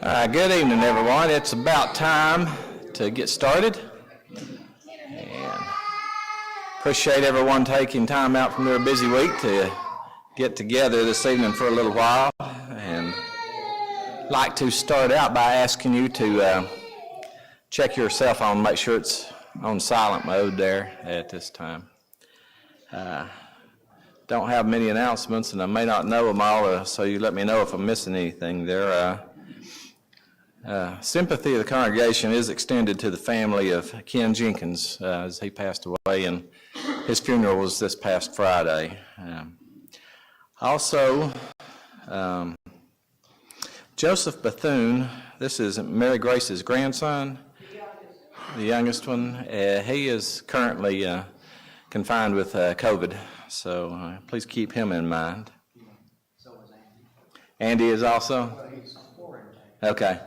Good evening, everyone. It's about time to get started. And appreciate everyone taking time out from their busy week to get together this evening for a little while. And I'd like to start out by asking you to check your cell phone, make sure it's on silent mode there at this time. Don't have many announcements, and I may not know them all, so you let me know if I'm missing anything there. Sympathy of the congregation is extended to the family of Ken Jenkins as he passed away, and his funeral was this past Friday. Also, Joseph Bethune, this is Mary Grace's grandson, the youngest one. He is currently confined with COVID, so please keep him in mind. So is Andy. Andy is also? He's quarantined. Okay.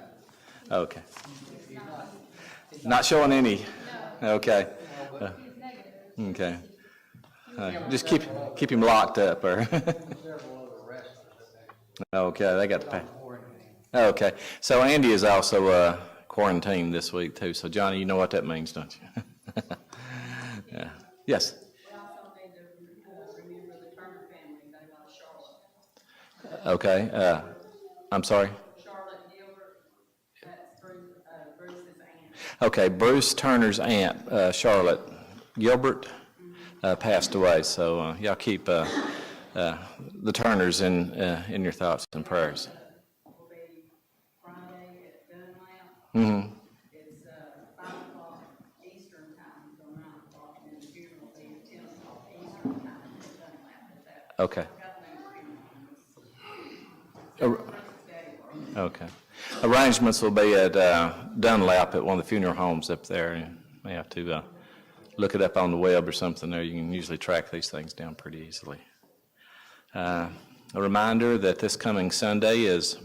Okay. Not showing any? Okay. Okay. Just keep him locked up, or? Okay, they got to pay. Okay, so Andy is also quarantined this week too. So Johnny, you know what that means, don't you? Yeah. Yes. We also need to remember the Turner family. They lost Charlotte. Okay. I'm sorry. Charlotte Gilbert. That's Bruce's aunt. Okay, Bruce Turner's aunt, Charlotte Gilbert, passed away. So y'all keep the Turners in your thoughts and prayers. Will be Friday at Dunlap. Mm-hmm. It's 5 o'clock Eastern time until 9 o'clock, and the funeral will be at 10 o'clock Eastern time at Dunlap. Okay. Okay. Arrangements will be at Dunlap at one of the funeral homes up there. You may have to look it up on the web or something there. You can usually track these things down pretty easily. A reminder that this coming Sunday is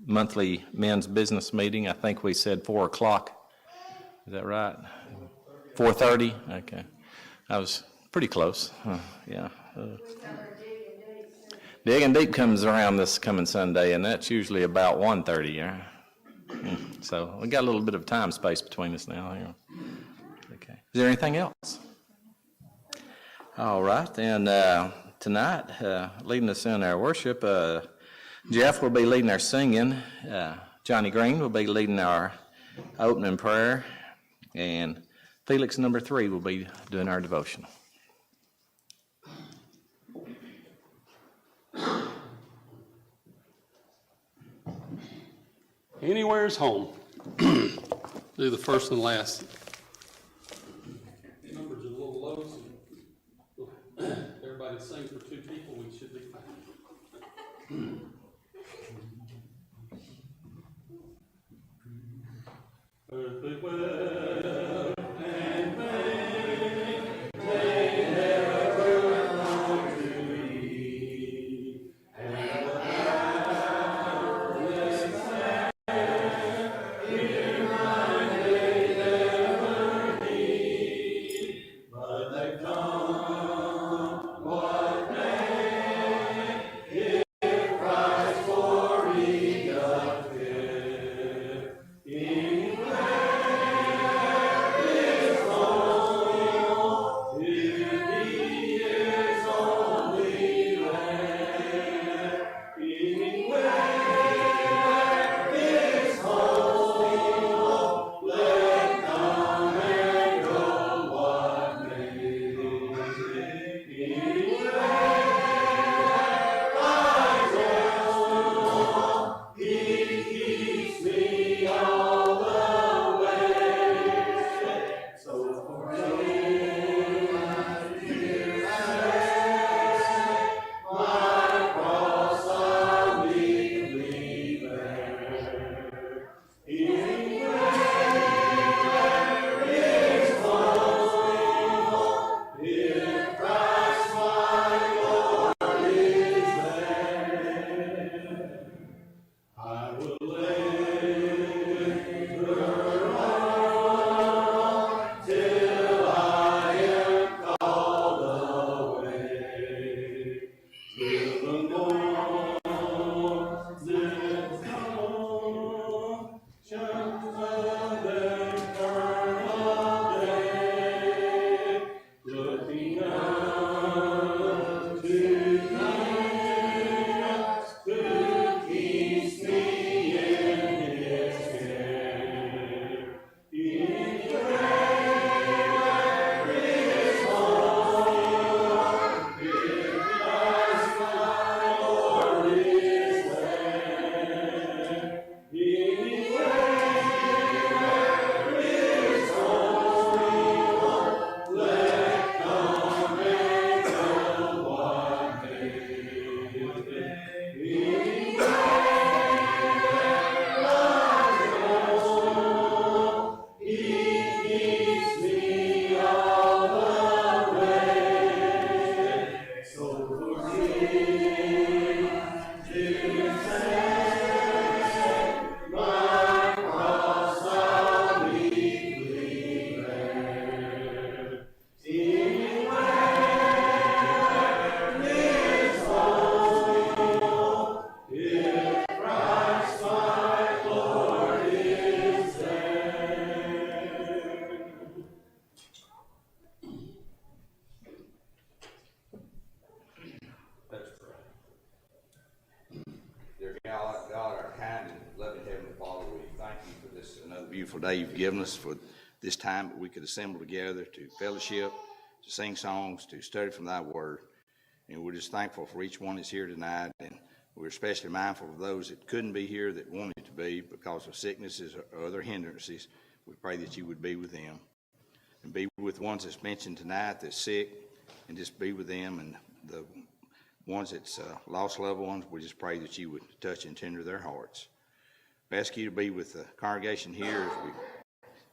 monthly men's business meeting. I think we said 4 o'clock. Is that right? 4:30? Okay. I was pretty close. Yeah. Digging Deep comes around this coming Sunday, and that's usually about 1:30. Yeah? So we got a little bit of time space between us now. Okay. Is there anything else? All right. Then tonight, leading us in our worship, Jeff will be leading our singing. Johnny Green will be leading our opening prayer, and Felix number 3 will be doing our devotional. Anywhere's home. Do the first and last. Numbers are a little low, so everybody sing for 2 people, we should be fine. Earthly wealth and fame, they never belong to me. And the boundless land, in my day never need. But they come what may, if Christ day you've given us for this time that we could assemble together to fellowship, to sing songs, to study from thy word. And we're just thankful for each one that's here tonight, and we're especially mindful of those that couldn't be here that wanted to be because of sicknesses or other hindrances. We pray that you would be with them and be with the ones that's mentioned tonight that's sick, and just be with them, and the ones that's lost loved ones, we just pray that you would touch and tender their hearts. We ask you to be with the congregation here as we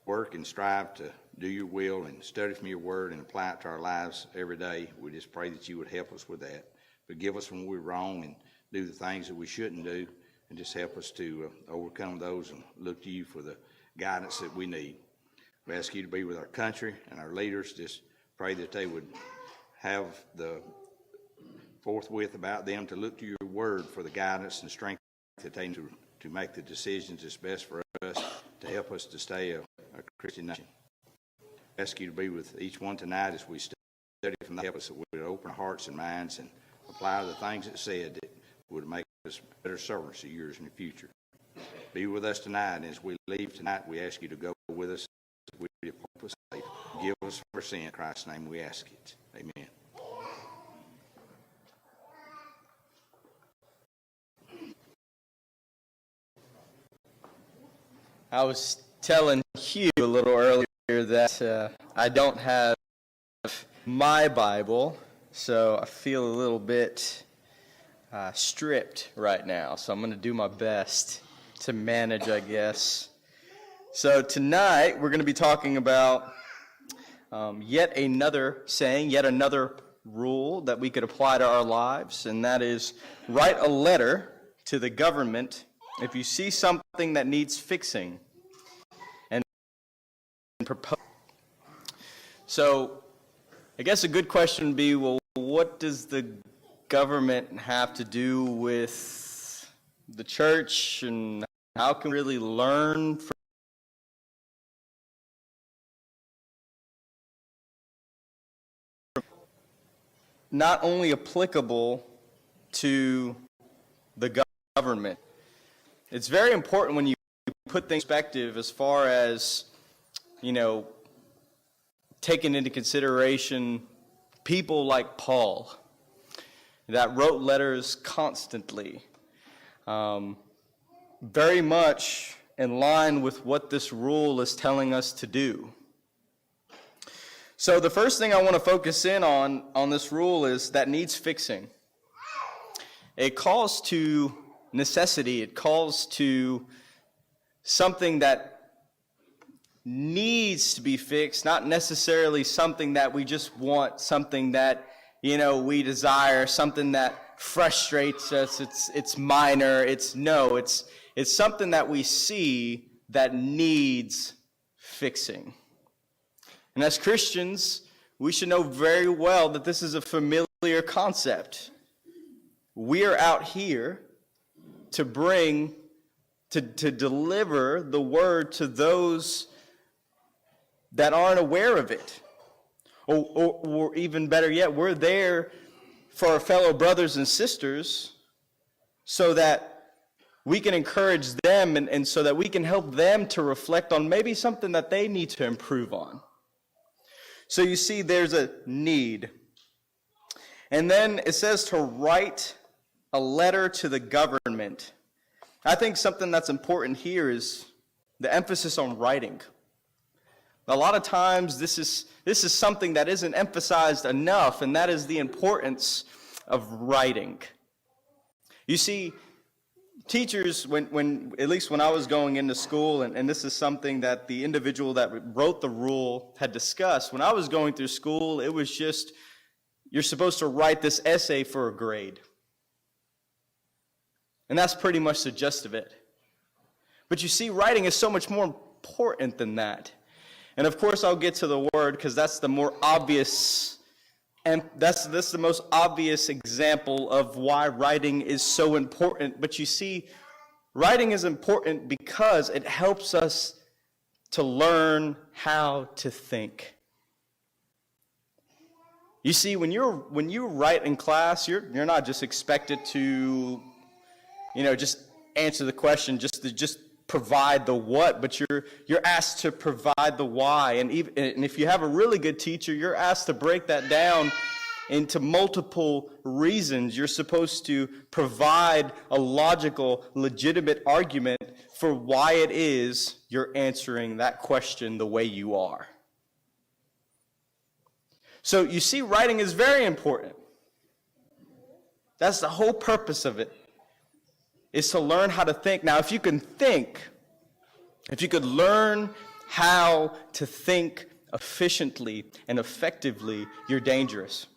work and strive to do your will and study from your word and apply it to our lives every day. We just pray that you would help us with that. Forgive us when we're wrong and do the things that we shouldn't do, and just help us to overcome those and look to you for the guidance that we need. We ask you to be with our country and our leaders. Just pray that they would have the forthwith about them to look to your word for the guidance and strength that they need to make the decisions that's best for us, to help us to stay a Christian nation. I ask you to be with each one tonight as we study from the help us that we would open our hearts and minds and apply the things that said that would make us better servants of yours in the future. Be with us tonight, and as we leave tonight, we ask you to go with us as we depart us safe. Give us our sin. In Christ's name we ask it. Amen. I was telling Hugh a little earlier that I don't have my Bible, so I feel a little bit stripped right now. So I'm going to do my best to manage, I guess. So tonight we're going to be talking about yet another saying, yet another rule that we could apply to our lives, and that is write a letter to the government if you see something that needs fixing and propose. So I guess a good question would be, well, what does the government have to do with the church, and how can we really learn from not only applicable to the government? It's very important when you put things in perspective as far as, taking into consideration people like Paul that wrote letters constantly, very much in line with what this rule is telling us to do. So the first thing I want to focus in on this rule is that needs fixing. It calls to necessity. It calls to something that needs to be fixed, not necessarily something that we just want, something that, we desire, something that frustrates us. It's minor. It's something that we see that needs fixing. And as Christians, we should know very well that this is a familiar concept. We are out here to deliver the word to those that aren't aware of it. Or even better yet, we're there for our fellow brothers and sisters so that we can encourage them and so that we can help them to reflect on maybe something that they need to improve on. So you see, there's a need. And then it says to write a letter to the government. I think something that's important here is the emphasis on writing. A lot of times this is something that isn't emphasized enough, and that is the importance of writing. You see, teachers, when at least when I was going into school, and this is something that the individual that wrote the rule had discussed, when I was going through school, it was just, you're supposed to write this essay for a grade. And that's pretty much the gist of it. But you see, writing is so much more important than that. And of course, I'll get to the word because that's the more obvious, and that's the most obvious example of why writing is so important. But you see, writing is important because it helps us to learn how to think. You see, when you write in class, you're not just expected to, just answer the question, just provide the what, but you're asked to provide the why. And if you have a really good teacher, you're asked to break that down into multiple reasons. You're supposed to provide a logical, legitimate argument for why it is you're answering that question the way you are. So you see, writing is very important. That's the whole purpose of it, is to learn how to think. Now, if you can think, if you could learn how to think efficiently and effectively, you're dangerous.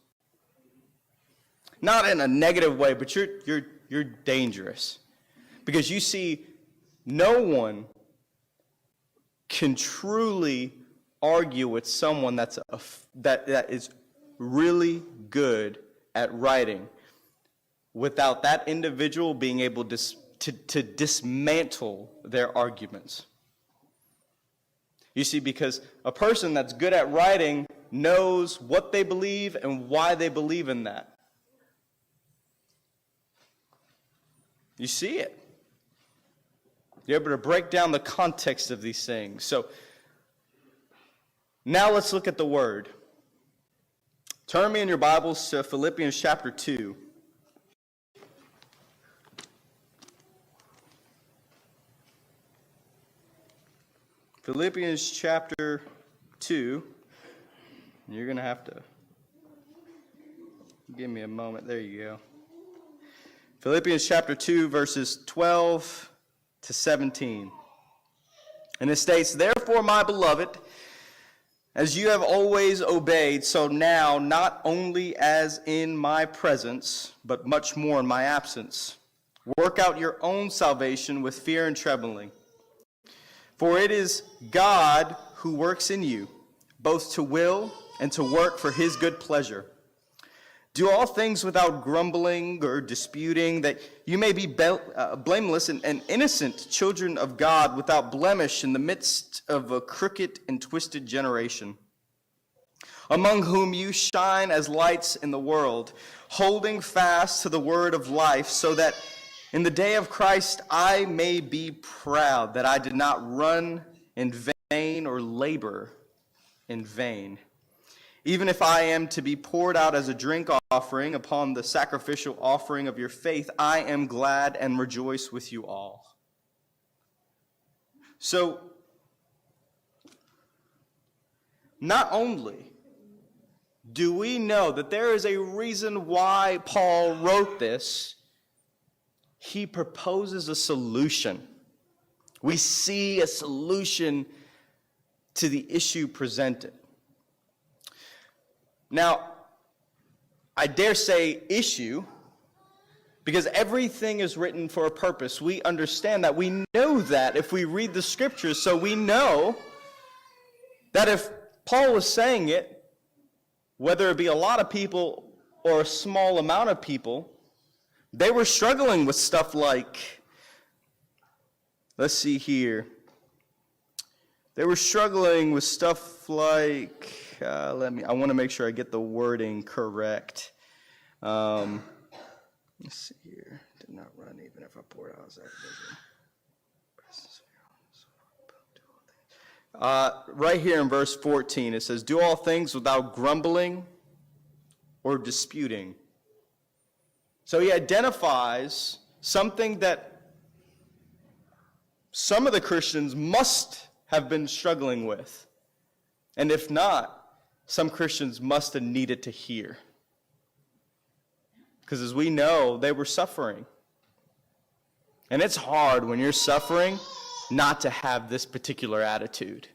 Not in a negative way, but you're dangerous. Because you see, no one can truly argue with someone that is really good at writing without that individual being able to dismantle their arguments. You see, because a person that's good at writing knows what they believe and why they believe in that. You see it. You're able to break down the context of these things. So now let's look at the word. Turn me in your Bibles to Philippians chapter 2. Philippians chapter 2. You're going to have to give me a moment. There you go. Philippians chapter 2, verses 12 to 17. And it states, "Therefore, my beloved, as you have always obeyed, so now, not only as in my presence, but much more in my absence, work out your own salvation with fear and trembling. For it is God who works in you, both to will and to work for his good pleasure. Do all things without grumbling or disputing, that you may be blameless and innocent children of God, without blemish in the midst of a crooked and twisted generation, among whom you shine as lights in the world, holding fast to the word of life, so that in the day of Christ I may be proud that I did not run in vain or labor in vain. Even if I am to be poured out as a drink offering upon the sacrificial offering of your faith, I am glad and rejoice with you all." So, not only do we know that there is a reason why Paul wrote this, he proposes a solution. We see a solution to the issue presented. Now, I dare say issue, because everything is written for a purpose. We understand that. We know that if we read the scriptures. So we know that if Paul was saying it, whether it be a lot of people or a small amount of people, they were struggling with stuff like, let's see here. They were struggling with stuff like, I want to make sure I get the wording correct. Let's see here. Did not run even if I poured out sacrificial. Right here in verse 14, it says, "Do all things without grumbling or disputing." So he identifies something that some of the Christians must have been struggling with. And if not, some Christians must have needed to hear. Because as we know, they were suffering. And it's hard when you're suffering not to have this particular attitude.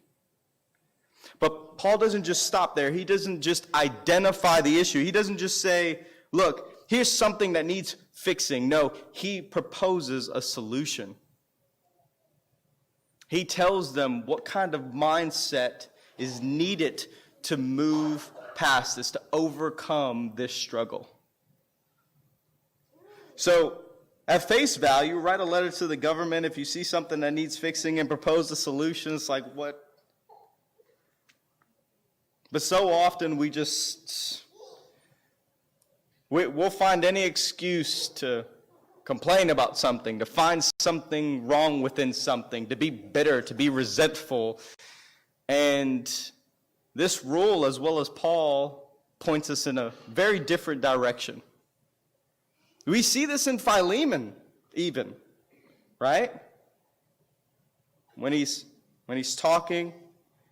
But Paul doesn't just stop there. He doesn't just identify the issue. He doesn't just say, look, here's something that needs fixing. No, he proposes a solution. He tells them what kind of mindset is needed to move past this, to overcome this struggle. So, at face value, write a letter to the government if you see something that needs fixing and propose a solution. It's like, what? But so often we'll find any excuse to complain about something, to find something wrong within something, to be bitter, to be resentful. And this rule, as well as Paul, points us in a very different direction. We see this in Philemon even, right? When he's talking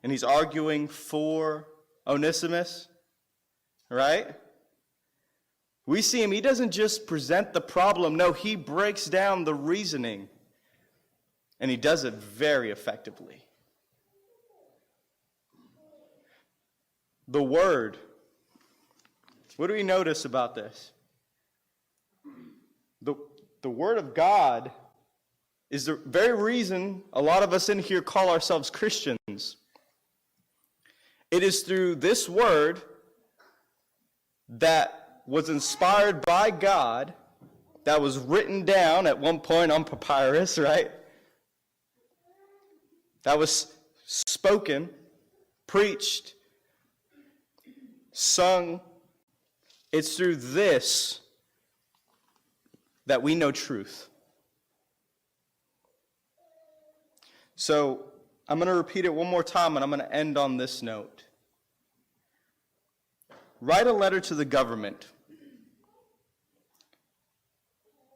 and he's arguing for Onesimus, right? We see him, he doesn't just present the problem. No, he breaks down the reasoning. And he does it very effectively. The word. What do we notice about this? The word of God is the very reason a lot of us in here call ourselves Christians. It is through this word that was inspired by God, that was written down at one point on papyrus, right? That was spoken, preached, sung. It's through this that we know truth. So I'm going to repeat it one more time, and I'm going to end on this note. Write a letter to the government.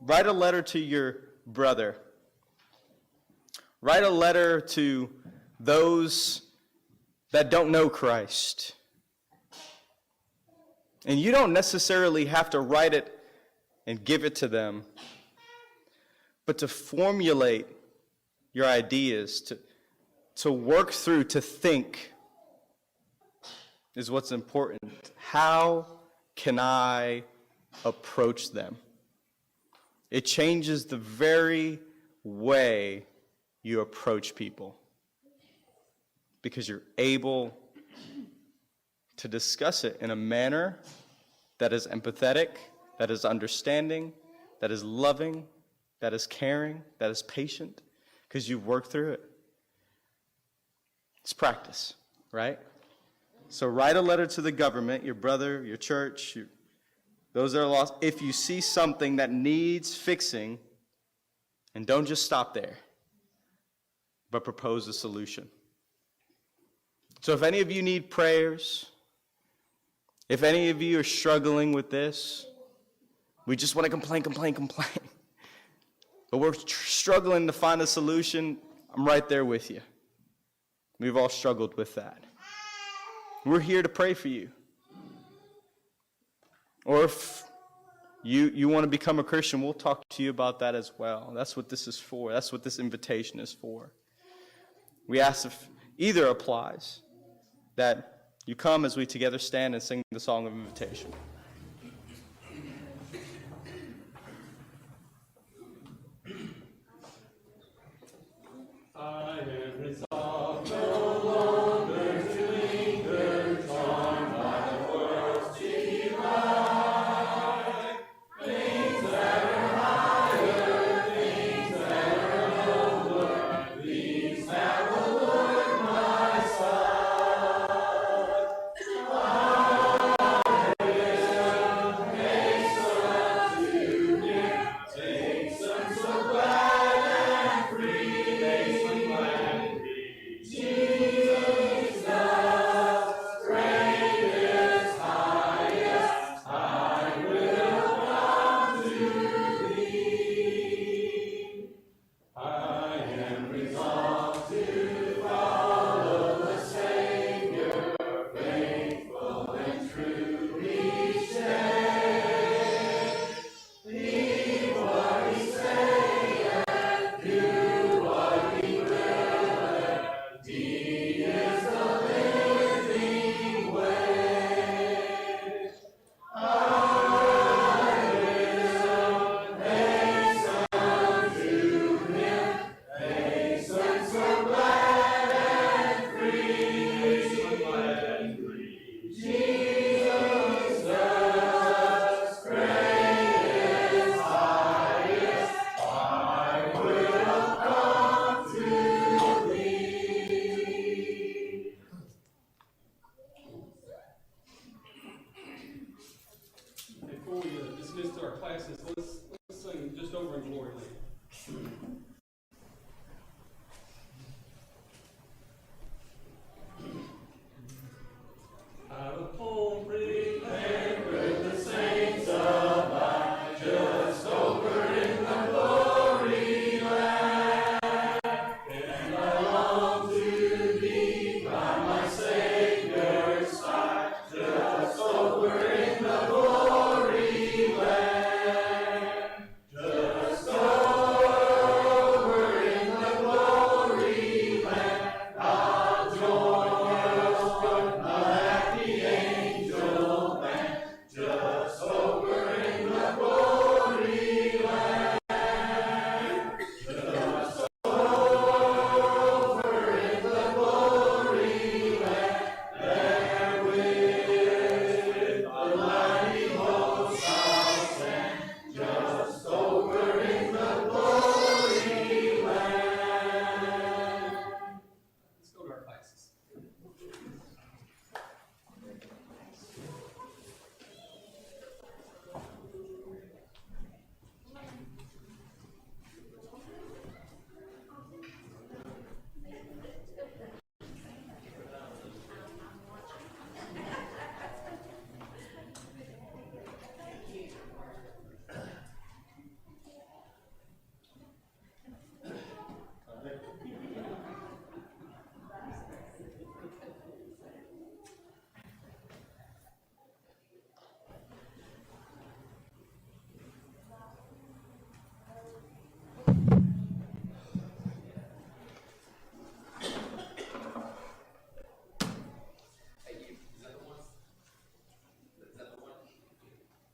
Write a letter to your brother. Write a letter to those that don't know Christ. And you don't necessarily have to write it and give it to them, but to formulate your ideas, to work through, to think is what's important. How can I approach them? It changes the very way you approach people, because you're able to discuss it in a manner that is empathetic, that is understanding, that is loving, that is caring, that is patient, because you've worked through it. It's practice, right? So write a letter to the government, your brother, your church, those that are lost. If you see something that needs fixing, and don't just stop there, but propose a solution. So if any of you need prayers, if any of you are struggling with this, we just want to complain. But we're struggling to find a solution, I'm right there with you. We've all struggled with that. We're here to pray for you. Or if you want to become a Christian, we'll talk to you about that as well. That's what this is for. That's what this invitation is for. We ask if either applies, that you come as we together stand and sing the song of invitation. I am resolved no longer to linger, drawn by the world's cheap light. Things that are higher, things that are nobler, these that will lure my sight. I will hasten to near, hasten so glad and free. Before we dismiss to our classes, let's sing just over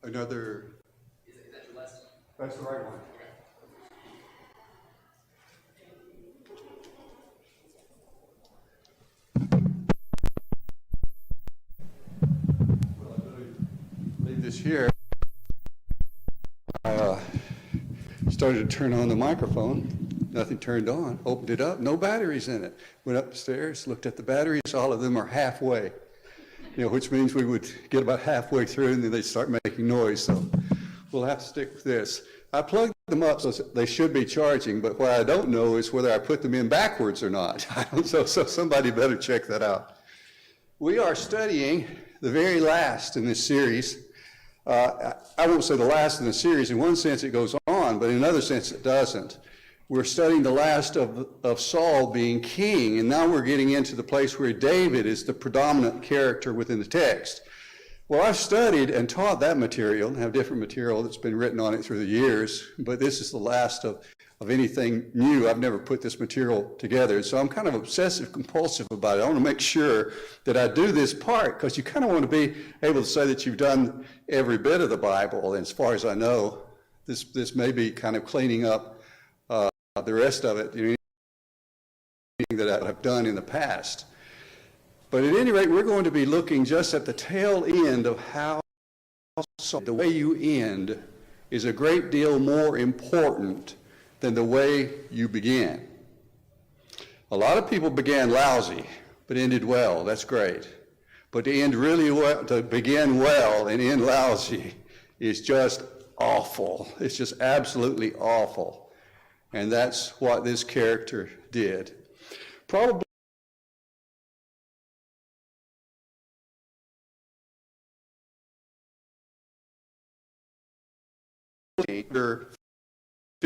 another. Is that your last? That's the right one. Well, I better leave this here. I started to turn on the microphone. Nothing turned on. Opened it up. No batteries in it. Went upstairs, looked at the batteries. All of them are halfway. Which means we would get about halfway through and then they start making noise. So we'll have to stick with this. I plugged them up so they should be charging, but what I don't know is whether I put them in backwards or not. So somebody better check that out. We are studying the very last in this series. I won't say the last in the series. In one sense it goes on, but in another sense it doesn't. We're studying the last of Saul being king, and now we're getting into the place where David is the predominant character within the text. Well, I've studied and taught that material, and have different material that's been written on it through the years, but this is the last of anything new. I've never put this material together, so I'm kind of obsessive compulsive about it. I want to make sure that I do this part, because you kind of want to be able to say that you've done every bit of the Bible, and as far as I know, this may be kind of cleaning up the rest of it, anything that I've done in the past. But at any rate, we're going to be looking just at the tail end of how the way you end is a great deal more important than the way you begin. A lot of people began lousy, but ended well. That's great. But to end really well, to begin well and end lousy is just awful. It's just absolutely awful. And that's what this character did. Probably chapter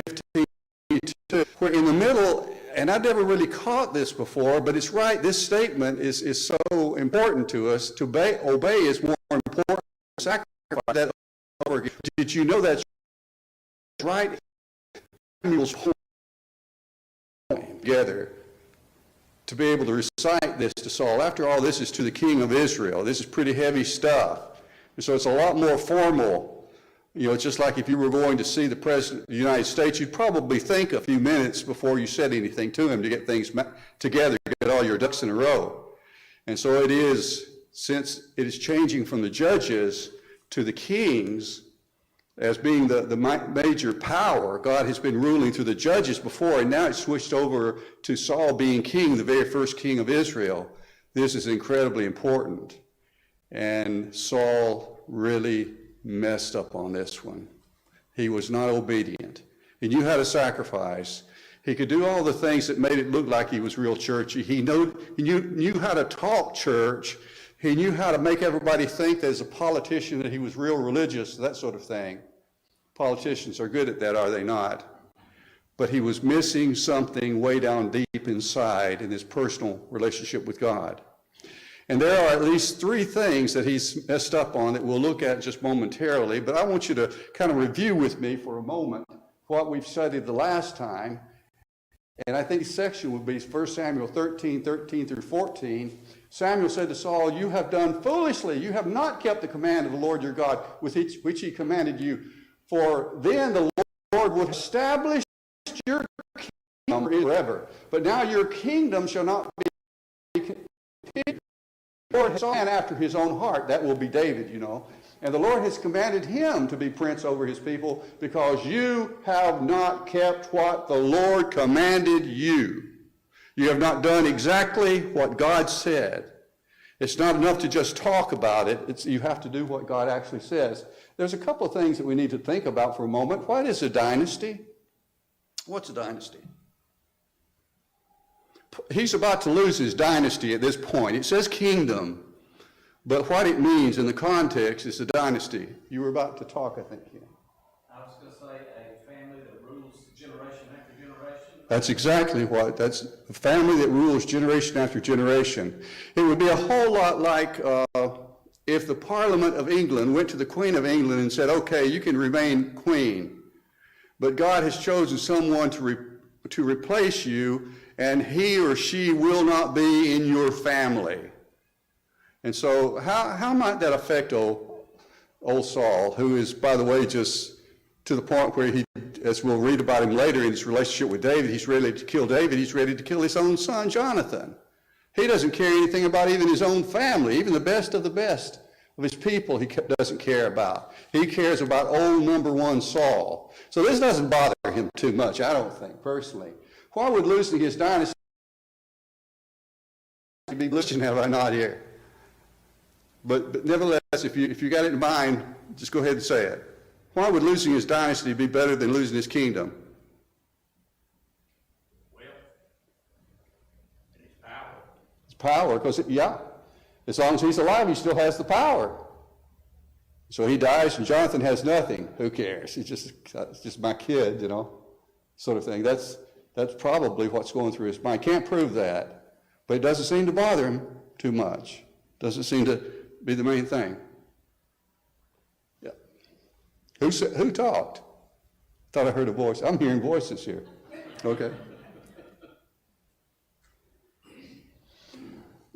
15, where in the middle, and I've never really caught this before, but it's right, this statement is so important to us. To obey is more important than sacrifice. That over again. Did you know that's right? Samuel's together to be able to recite this to Saul. After all, this is to the king of Israel. This is pretty heavy stuff. And so it's a lot more formal. It's just like if you were going to see the President of the United States, you'd probably think a few minutes before you said anything to him to get things together, get all your ducks in a row. And so it is, since it is changing from the judges to the kings, as being the major power. God has been ruling through the judges before, and now it's switched over to Saul being king, the very first king of Israel. This is incredibly important. And Saul really messed up on this one. He was not obedient. He knew how to sacrifice. He could do all the things that made it look like he was real churchy. He knew how to talk church. He knew how to make everybody think that as a politician that he was real religious, that sort of thing. Politicians are good at that, are they not? But he was missing something way down deep inside in his personal relationship with God. And there are at least three things that he's messed up on that we'll look at just momentarily, but I want you to kind of review with me for a moment what we've studied the last time. And I think this section would be 1 Samuel 13 through 14. Samuel said to Saul, "You have done foolishly. You have not kept the command of the Lord your God, with which he commanded you. For then the Lord would establish your kingdom forever. But now your kingdom shall not be continued. The Lord has a man after his own heart." That will be David, "And the Lord has commanded him to be prince over his people, because you have not kept what the Lord commanded you." You have not done exactly what God said. It's not enough to just talk about it. You have to do what God actually says. There's a couple of things that we need to think about for a moment. What is a dynasty? What's a dynasty? He's about to lose his dynasty at this point. It says kingdom, but what it means in the context is a dynasty. You were about to talk, I think. I was going to say a family that rules generation after generation. That's exactly what. That's a family that rules generation after generation. It would be a whole lot like if the Parliament of England went to the Queen of England and said, "Okay, you can remain queen, but God has chosen someone to replace you, and he or she will not be in your family." And so how might that affect old Saul, who is, by the way, just to the point where he, as we'll read about him later in his relationship with David, he's ready to kill David. He's ready to kill his own son, Jonathan. He doesn't care anything about even his own family, even the best of his people he doesn't care about. He cares about old number one Saul. So this doesn't bother him too much, I don't think, personally. Why would losing his dynasty be listening? Have I not here? But nevertheless, if you got it in mind, just go ahead and say it. Why would losing his dynasty be better than losing his kingdom? Well, his power. His power, because, as long as he's alive, he still has the power. So he dies, and Jonathan has nothing. Who cares? It's just my kid, sort of thing. That's probably what's going through his mind. Can't prove that, but it doesn't seem to bother him too much. Doesn't seem to be the main thing. Yeah. Who talked? Thought I heard a voice. I'm hearing voices here. Okay.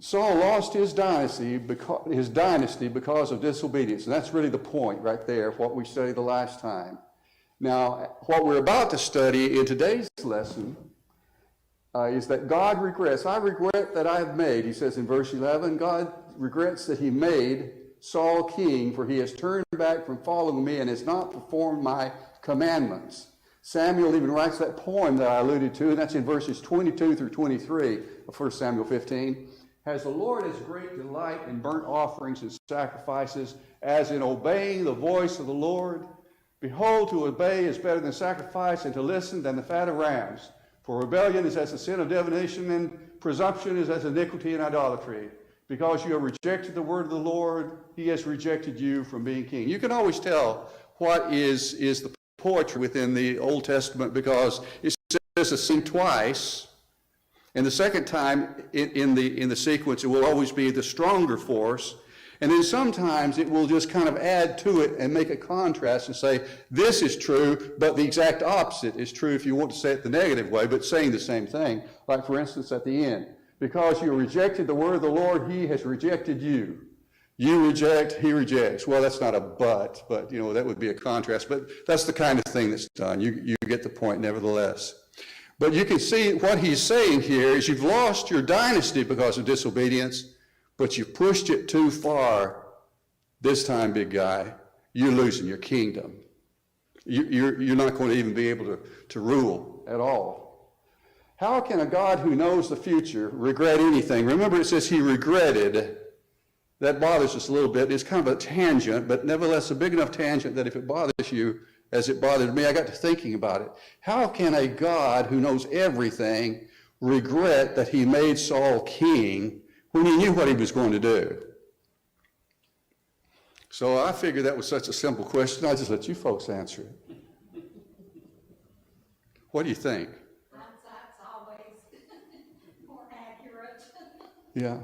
Saul lost his dynasty because of disobedience. And that's really the point right there, what we studied the last time. Now, what we're about to study in today's lesson is that God regrets. I regret that I have made, he says in verse 11, God regrets that he made Saul king, for he has turned back from following me and has not performed my commandments. Samuel even writes that poem that I alluded to, and that's in verses 22 through 23 of 1 Samuel 15. As the Lord has great delight in burnt offerings and sacrifices, as in obeying the voice of the Lord. Behold, to obey is better than sacrifice, and to listen than the fat of rams. For rebellion is as the sin of divination, and presumption is as iniquity and idolatry. Because you have rejected the word of the Lord, he has rejected you from being king. You can always tell what is the poetry within the Old Testament, because it says a sin twice. And the second time in the sequence, it will always be the stronger force. And then sometimes it will just kind of add to it and make a contrast and say, this is true, but the exact opposite is true if you want to say it the negative way, but saying the same thing. Like, for instance, at the end, because you rejected the word of the Lord, he has rejected you. You reject, he rejects. Well, that's not a but that would be a contrast. But that's the kind of thing that's done. You get the point nevertheless. But you can see what he's saying here is you've lost your dynasty because of disobedience, but you pushed it too far. This time, big guy, you're losing your kingdom. You're not going to even be able to rule at all. How can a God who knows the future regret anything? Remember, it says he regretted. That bothers us a little bit. It's kind of a tangent, but nevertheless a big enough tangent that if it bothers you, as it bothered me, I got to thinking about it. How can a God who knows everything regret that he made Saul king when he knew what he was going to do? So I figured that was such a simple question, I just let you folks answer it. What do you think? Hindsight's always more accurate. Yeah.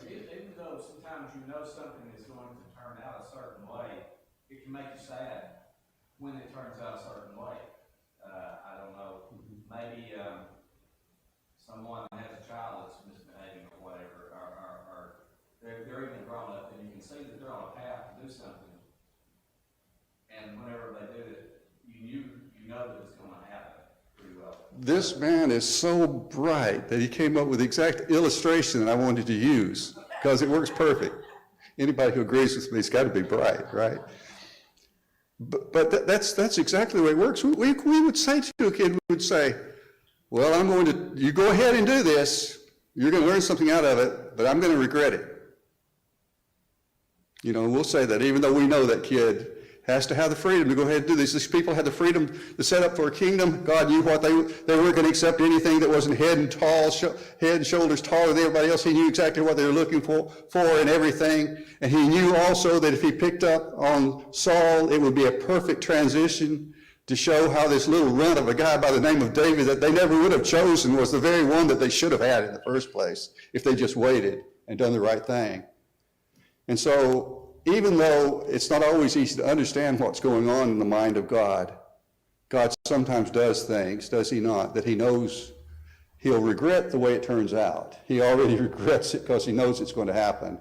Even though sometimes you know something is going to turn out a certain way, it can make you sad when it turns out a certain way. I don't know, maybe someone has a child that's misbehaving or whatever, or they're even grown up, and you can see that they're on a path to do something, and whenever they do it, you know that it's going to happen pretty well. This man is so bright that he came up with the exact illustration that I wanted to use, because it works perfect. Anybody who agrees with me has got to be bright, right? But that's exactly the way it works. We would say to a kid, we would say, well, you go ahead and do this. You're going to learn something out of it, but I'm going to regret it. We'll say that even though we know that kid has to have the freedom to go ahead and do this. These people had the freedom to set up for a kingdom. God knew what they weren't going to accept anything that wasn't head and shoulders taller than everybody else. He knew exactly what they were looking for and everything. And he knew also that if he picked up on Saul, it would be a perfect transition to show how this little runt of a guy by the name of David that they never would have chosen was the very one that they should have had in the first place if they just waited and done the right thing. And so, even though it's not always easy to understand what's going on in the mind of God, God sometimes does things, does he not, that he knows he'll regret the way it turns out. He already regrets it because he knows it's going to happen.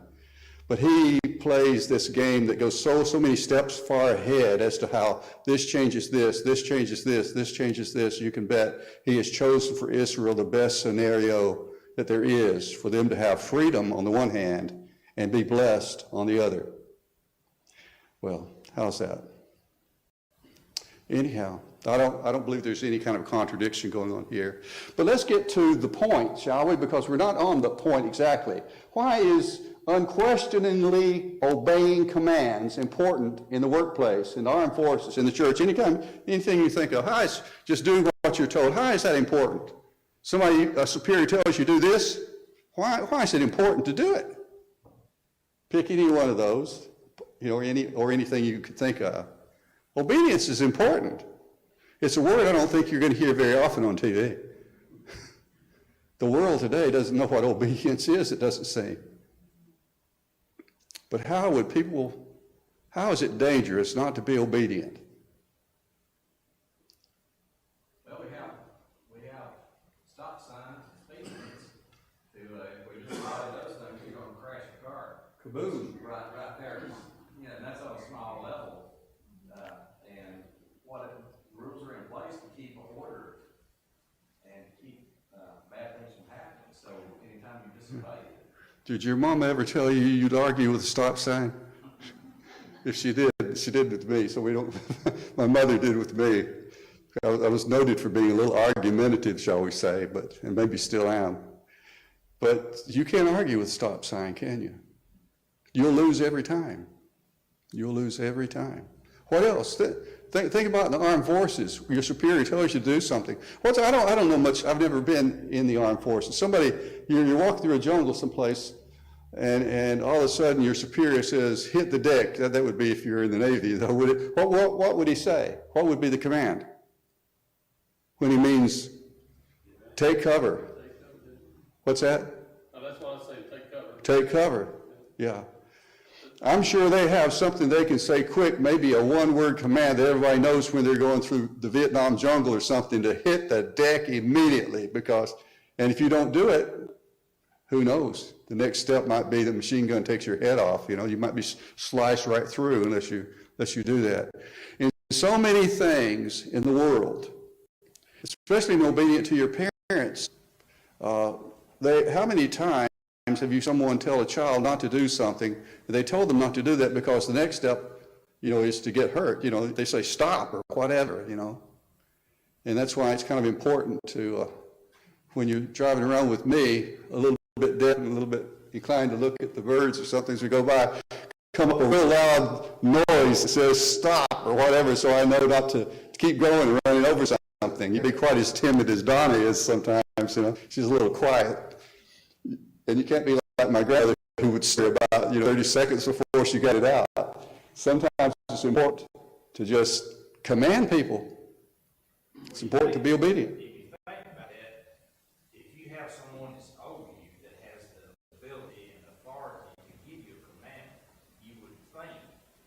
But he plays this game that goes so many steps far ahead as to how this changes this, this changes this, this changes this. You can bet he has chosen for Israel the best scenario that there is for them to have freedom on the one hand and be blessed on the other. Well, how's that? Anyhow, I don't believe there's any kind of contradiction going on here. But let's get to the point, shall we? Because we're not on the point exactly. Why is unquestioningly obeying commands important in the workplace, in the armed forces, in the church, anything you think of? How is just doing what you're told? How is that important? Somebody, a superior tells you do this. Why is it important to do it? Pick any one of those, or anything you could think of. Obedience is important. It's a word I don't think you're going to hear very often on TV. The world today doesn't know what obedience is, it doesn't seem. But how is it dangerous not to be obedient? Well, we have stop signs and speed limits. If we just follow those things, you're gonna crash a car. Kaboom. Right there. And that's on a small level. And rules are in place to keep order and keep bad things from happening. So anytime you disobey it. Did your mom ever tell you you'd argue with a stop sign? If she did with me, so we don't, my mother did with me. I was noted for being a little argumentative, shall we say, and maybe still am. But you can't argue with a stop sign, can you? You'll lose every time. You'll lose every time. What else? Think about the armed forces. Your superior tells you to do something. I don't know much. I've never been in the armed forces. You walk through a jungle someplace, and all of a sudden your superior says, hit the deck. That would be if you're in the Navy. What would he say? What would be the command? When he means take cover. What's that? Oh, that's why I say take cover. Take cover, yeah. I'm sure they have something they can say quick, maybe a one-word command that everybody knows when they're going through the Vietnam jungle or something, to hit the deck immediately, and if you don't do it, who knows? The next step might be the machine gun takes your head off. You might be sliced right through unless you do that. In so many things in the world, especially in obedience to your parents, how many times have you someone tell a child not to do something, and they told them not to do that because the next step, is to get hurt. They say stop or whatever, And that's why it's kind of important to, when you're driving around with me, a little bit deaf and a little bit inclined to look at the birds or something as we go by, come up a real loud noise that says stop or whatever, so I know not to keep going and running over something. You'd be quite as timid as Donna is sometimes, She's a little quiet. And you can't be like my grandmother, who would stay about 30 seconds before she got it out. Sometimes it's important to just command people. It's important to be obedient. If you think about it, if you have someone that's over you that has the ability and authority to give you a command, you would think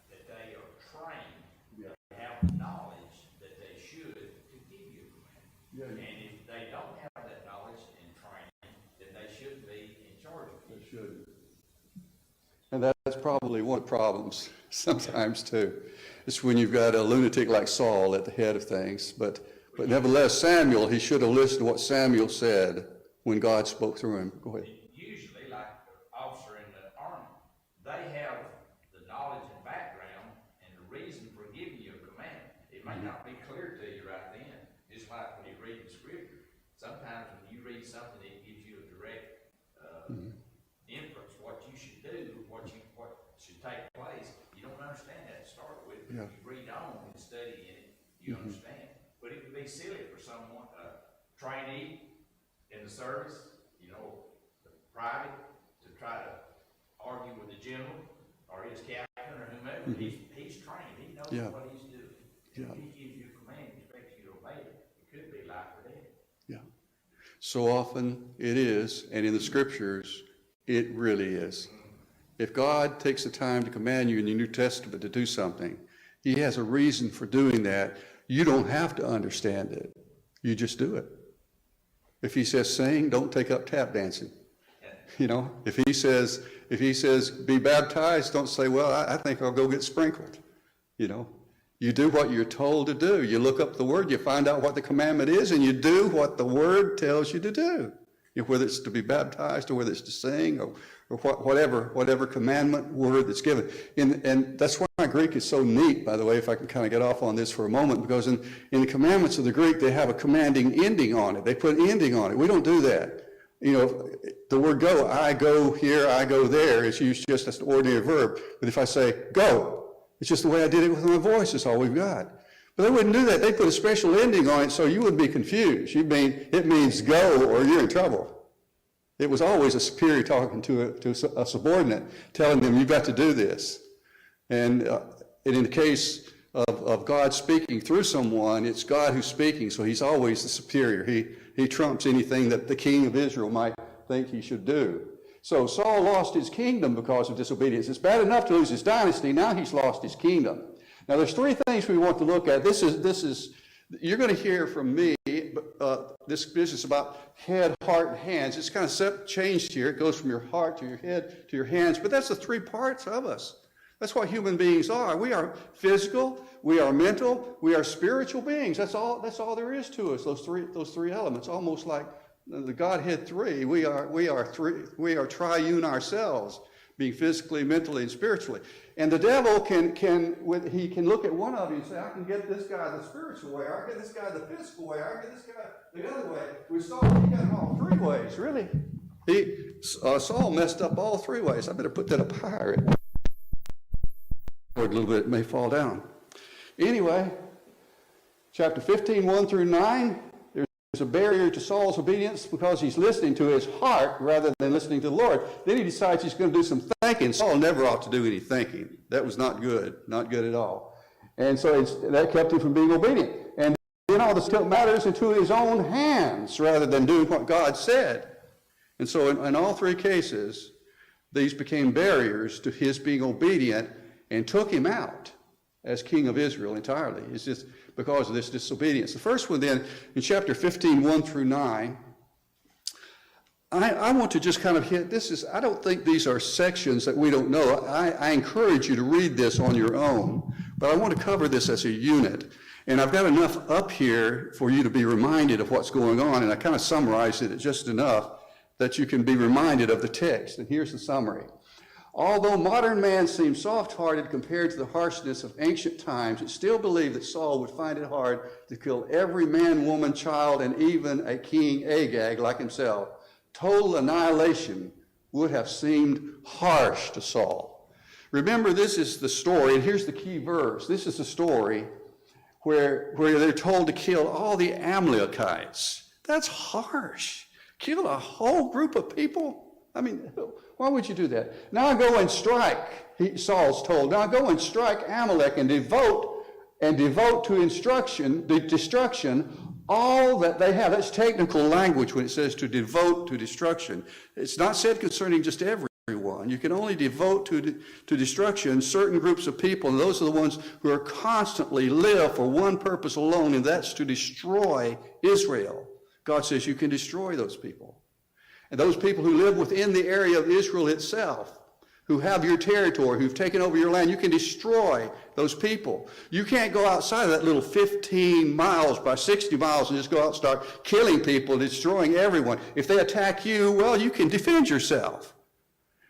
that they are trained, they have the knowledge that they should to give you a command. And if they don't have that knowledge and training, then they shouldn't be in charge of you. They shouldn't. And that's probably one of the problems sometimes too. It's when you've got a lunatic like Saul at the head of things. But nevertheless, Samuel, he should have listened to what Samuel said when God spoke through him. Go ahead. Usually, like the officer in the army, they have the knowledge and background and the reason for giving you a command. It may not be clear to you right then, just like when you read the scripture. Sometimes when you read something, it gives you a direct inference, what you should do, what should take place. You don't understand that to start with. Yeah. You read on and study in it, you understand. But it would be silly for someone, trainee in the service, private, to try to argue with the general or his captain or whomever. He's trained. He knows what he's doing. Yeah. If he gives you a command, he expects you to obey it. It could be life or death. Yeah. So often it is, and in the scriptures, it really is. If God takes the time to command you in the New Testament to do something, he has a reason for doing that. You don't have to understand it. You just do it. If he says sing, don't take up tap dancing. You know, if he says, be baptized, don't say, well, I think I'll go get sprinkled. You know, you do what you're told to do. You look up the word, you find out what the commandment is, and you do what the word tells you to do. You know, whether it's to be baptized or whether it's to sing or whatever commandment word that's given. And that's why Greek is so neat, by the way, if I can kind of get off on this for a moment, because in the commandments of the Greek, they have a commanding ending on it. They put an ending on it. We don't do that. You know, the word go, I go here, I go there, is used just as an ordinary verb. But if I say go, it's just the way I did it with my voice, is all we've got. But they wouldn't do that. They put a special ending on it so you would be confused. It means go or you're in trouble. It was always a superior talking to a subordinate, telling them you've got to do this. And in the case of God speaking through someone, it's God who's speaking, so he's always the superior. He trumps anything that the king of Israel might think he should do. So Saul lost his kingdom because of disobedience. It's bad enough to lose his dynasty. Now he's lost his kingdom. Now there's three things we want to look at. This is you're going to hear from me. This business about head, heart, and hands. It's kind of changed here. It goes from your heart to your head to your hands. But that's the three parts of us. That's what human beings are. We are physical, we are mental, we are spiritual beings. That's all there is to us, those three elements, almost like the Godhead three. We are triune ourselves, being physically, mentally, and spiritually. And the devil can look at one of you and say, I can get this guy the spiritual way, I can get this guy the physical way, I can get this guy the other way. We saw he got it all three ways, really. Saul messed up all three ways. I better put that up higher. A little bit, it may fall down. Anyway, chapter 15, 1 through 9, there's a barrier to Saul's obedience because he's listening to his heart rather than listening to the Lord. Then he decides he's going to do some thinking. Saul never ought to do any thinking. That was not good at all. And so that kept him from being obedient. And then all this took matters into his own hands rather than doing what God said. And so in all three cases, these became barriers to his being obedient and took him out as king of Israel entirely. It's just because of this disobedience. The first one then, in chapter 15, 1 through 9, I want to just kind of hit, I don't think these are sections that we don't know. I encourage you to read this on your own, but I want to cover this as a unit. And I've got enough up here for you to be reminded of what's going on, and I kind of summarized it just enough that you can be reminded of the text. And here's the summary. Although modern man seems soft-hearted compared to the harshness of ancient times, it's still believed that Saul would find it hard to kill every man, woman, child, and even a king Agag like himself. Total annihilation would have seemed harsh to Saul. Remember, this is the story, and here's the key verse. This is the story where they're told to kill all the Amalekites. That's harsh. Kill a whole group of people? I mean, why would you do that? Now go and strike, Saul's told. Now go and strike Amalek and devote to the destruction all that they have. That's technical language when it says to devote to destruction. It's not said concerning just everyone. You can only devote to destruction certain groups of people, and those are the ones who are constantly live for one purpose alone, and that's to destroy Israel. God says you can destroy those people. And those people who live within the area of Israel itself, who have your territory, who've taken over your land, you can destroy those people. You can't go outside of that little 15 miles by 60 miles and just go out and start killing people, destroying everyone. If they attack you, well, you can defend yourself.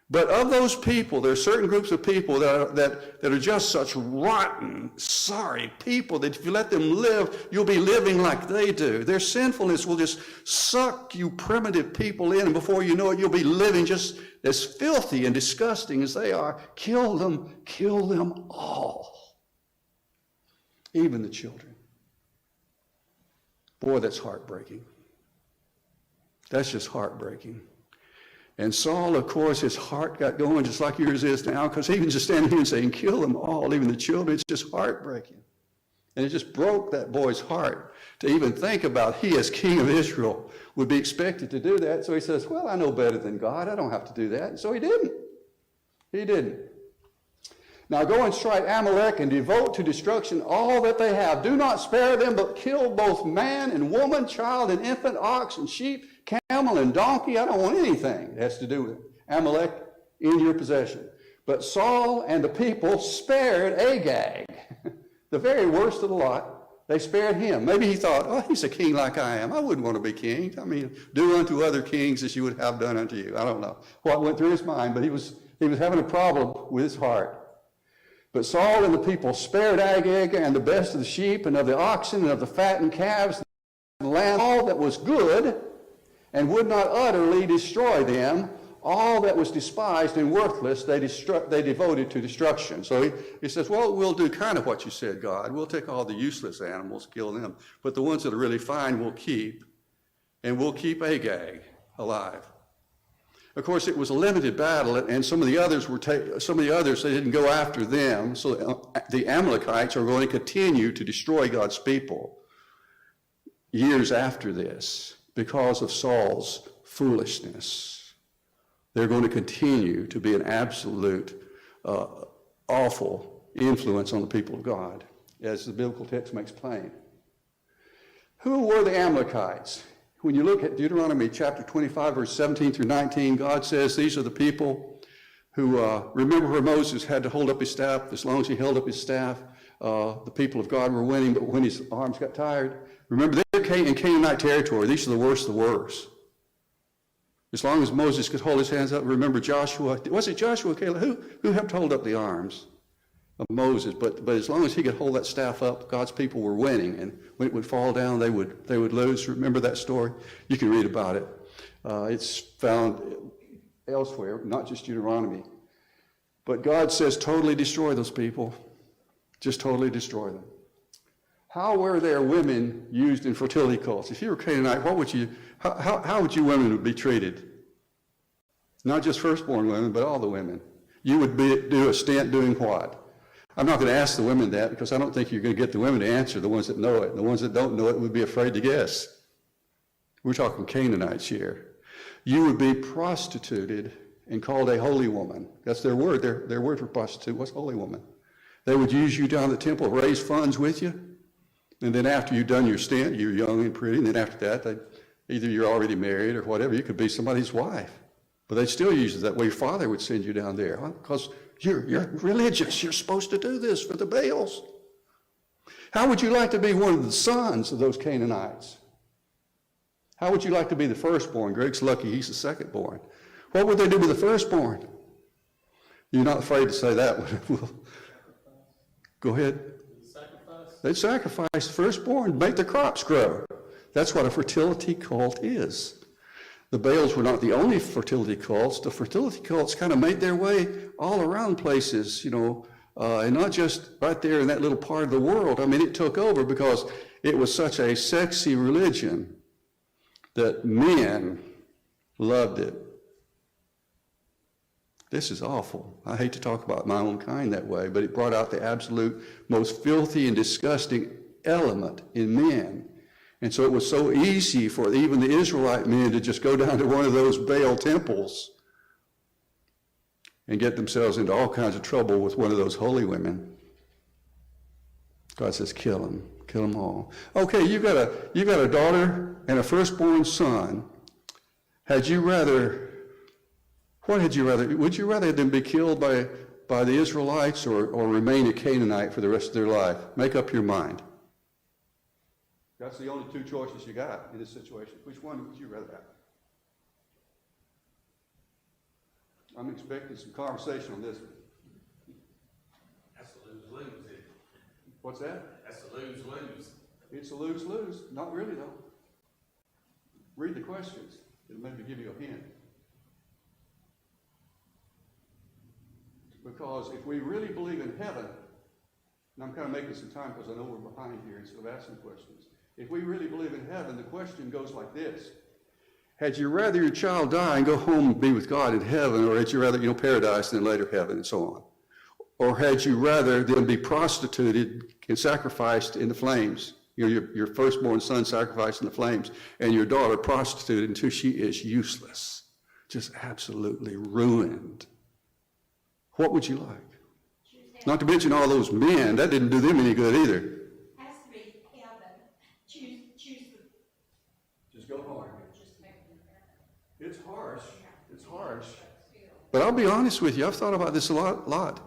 But of those people, there are certain groups of people that are just such rotten, sorry people that if you let them live, you'll be living like they do. Their sinfulness will just suck you primitive people in, and before you know it, you'll be living just as filthy and disgusting as they are. Kill them all. Even the children. Boy, that's heartbreaking. That's just heartbreaking. And Saul, of course, his heart got going just like yours is now, because he was just standing here and saying, kill them all, even the children. It's just heartbreaking. And it just broke that boy's heart to even think about he, as king of Israel, would be expected to do that. So he says, well, I know better than God. I don't have to do that. And so he didn't. He didn't. Now go and strike Amalek and devote to destruction all that they have. Do not spare them, but kill both man and woman, child and infant, ox and sheep, camel and donkey. I don't want anything that has to do with Amalek in your possession. But Saul and the people spared Agag, the very worst of the lot. They spared him. Maybe he thought, oh, he's a king like I am. I wouldn't want to be king. I mean, do unto other kings as you would have done unto you. I don't know what went through his mind, but he was having a problem with his heart. But Saul and the people spared Agag and the best of the sheep and of the oxen and of the fattened calves and the land, all that was good, and would not utterly destroy them. All that was despised and worthless, they devoted to destruction. So he says, well, we'll do kind of what you said, God. We'll take all the useless animals, kill them, but the ones that are really fine we'll keep, and we'll keep Agag alive. Of course, it was a limited battle, and some of the others they didn't go after them. So the Amalekites are going to continue to destroy God's people years after this because of Saul's foolishness. They're going to continue to be an absolute awful influence on the people of God, as the biblical text makes plain. Who were the Amalekites? When you look at Deuteronomy chapter 25, verse 17 through 19, God says these are the people who, remember where Moses had to hold up his staff. As long as he held up his staff, the people of God were winning, but when his arms got tired, remember they're in Canaanite territory. These are the worst of the worst. As long as Moses could hold his hands up, remember Joshua. Was it Joshua, Caleb? Who helped hold up the arms of Moses? But as long as he could hold that staff up, God's people were winning. And when it would fall down, they would lose. Remember that story? You can read about it. It's found elsewhere, not just Deuteronomy. But God says totally destroy those people. Just totally destroy them. How were their women used in fertility cults? If you were Canaanite, how would you women be treated? Not just firstborn women, but all the women. You would do a stint doing what? I'm not going to ask the women that because I don't think you're going to get the women to answer, the ones that know it. The ones that don't know it would be afraid to guess. We're talking Canaanites here. You would be prostituted and called a holy woman. That's their word. Their word for prostitute was holy woman. They would use you down at the temple, raise funds with you. And then after you've done your stint, you're young and pretty, and then after that, either you're already married or whatever, you could be somebody's wife. But they'd still use it that way. Your father would send you down there, because you're religious. You're supposed to do this for the Baals. How would you like to be one of the sons of those Canaanites? How would you like to be the firstborn? Greg's lucky he's the secondborn. What would they do with the firstborn? You're not afraid to say that one. Go ahead. They'd sacrifice the firstborn, make the crops grow. That's what a fertility cult is. The Baals were not the only fertility cults. The fertility cults kind of made their way all around places, and not just right there in that little part of the world. I mean, it took over because it was such a sexy religion that men loved it. This is awful. I hate to talk about my own kind that way, but it brought out the absolute most filthy and disgusting element in men. And so it was so easy for even the Israelite men to just go down to one of those Baal temples and get themselves into all kinds of trouble with one of those holy women. God says, kill them all. Okay, you've got a daughter and a firstborn son. Would you rather them be killed by the Israelites or remain a Canaanite for the rest of their life? Make up your mind. That's the only two choices you got in this situation. Which one would you rather have? I'm expecting some conversation on this one. That's a lose-lose. What's that? That's a lose-lose. It's a lose-lose. Not really, though. Read the questions. It'll maybe give you a hint. Because if we really believe in heaven, and I'm kind of making some time because I know we're behind here instead of asking questions. If we really believe in heaven, the question goes like this. Had you rather your child die and go home and be with God in heaven, or had you rather, paradise and then later heaven and so on? Or had you rather them be prostituted and sacrificed in the flames? Your firstborn son sacrificed in the flames, and your daughter prostituted until she is useless, just absolutely ruined. What would you like? Choose Not to mention all those men, that didn't do them any good either. Has to be heaven. Choose the. Just go home. Just make them better. It's harsh. It's harsh. But I'll be honest with you, I've thought about this a lot.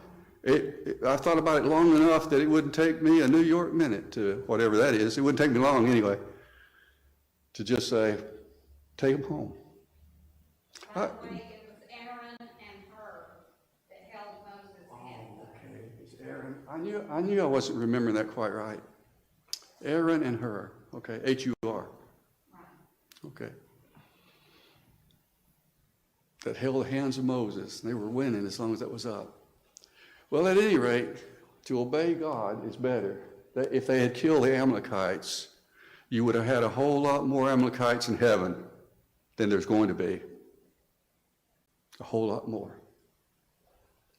I've thought about it long enough that it wouldn't take me a New York minute to, whatever that is, it wouldn't take me long anyway, to just say, take them home. By the way, it was Aaron and her that held Moses' hand. Okay, it's Aaron. I knew I wasn't remembering that quite right. Aaron and her. Okay, H-U-R. Right. Okay. That held the hands of Moses. They were winning as long as that was up. Well, at any rate, to obey God is better. If they had killed the Amalekites, you would have had a whole lot more Amalekites in heaven than there's going to be. A whole lot more.